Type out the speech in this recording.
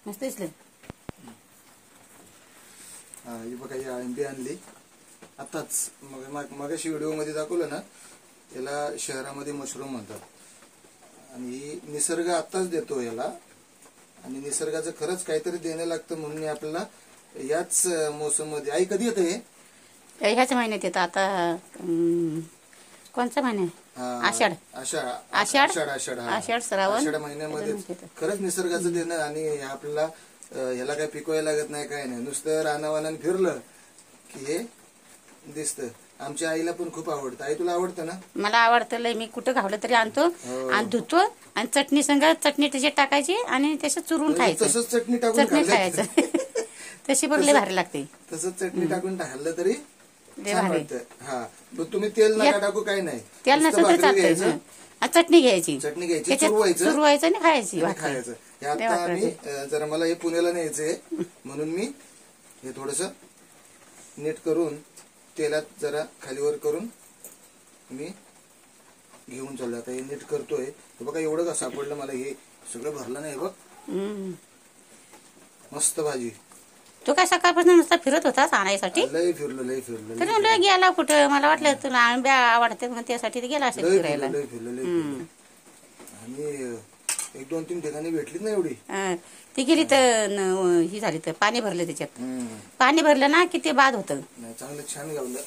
मस्त दिसले. हा ही बघा ही आंबी आणली आताच. मगाशी व्हिडिओ मध्ये दाखवलं ना, याला शहरामध्ये मशरूम म्हणतात. आणि ही निसर्ग आताच देतो याला. आणि निसर्गाचं खरंच काहीतरी देणं लागतं म्हणून आपल्याला याच मोसम मध्ये. आई कधी येतं हे? ह्याच महिन्यात येतं आता. कोणचा महिना? आषाढ. आषाढ श्रावण. आषाढ महिन्यामध्ये खरंच निसर्गाचं देणं. आणि आपल्याला ह्याला काय पिकवायला लागत नाही, काय नाही. नुसतं रानावानान फिरलं की हे दिसतं. आमच्या आईला पण खूप आवडतं. आई तुला आवडतं ना? मला आवडतं लय. मी कुठं घावलं तरी आणतो आणि धुतो आणि चटणी संग चटणी त्याच्यात टाकायची आणि त्याच्यात चुरून खायचं. तसंच चटणी टाकून खायचं. तशी पण लय भारी लागते. तसंच चटणी टाकून खाल्लं तरी लय भारी. हा तुम्ही तेल नका टाकू, काही नाही. तेल नसेल तर चालतं. चटणी घ्यायची, चुरवायचं आणि खायची. खायचं. हे आता आम्ही जरा मला हे पुण्याला न्यायचंय म्हणून मी हे थोडस नीट करून तेलात जरा खालीवर करून मी घेऊन चाललो. आता हे नीट करतोय. हे बघा एवढं का सापडलं मला. हे सगळं भरलं नाही बघ. मस्त भाजी. तू काय सकाळपासून नुसता फिरत होतास आणायसाठी? लय फिरलो. तरी गेला कुठं? मला वाटलं तुला आंब्या आवडते म्हणून त्यासाठी गेला असेल फिरायला. लय फिरलो. आणि 1-2-3 ठिकाणी भेटलीच नाही एवढी. ती गेली तर ही झाली तर पाणी भरलं त्याच्यात. पाणी भरलं ना की ते बाद होतं. चांगलं छान गावलं.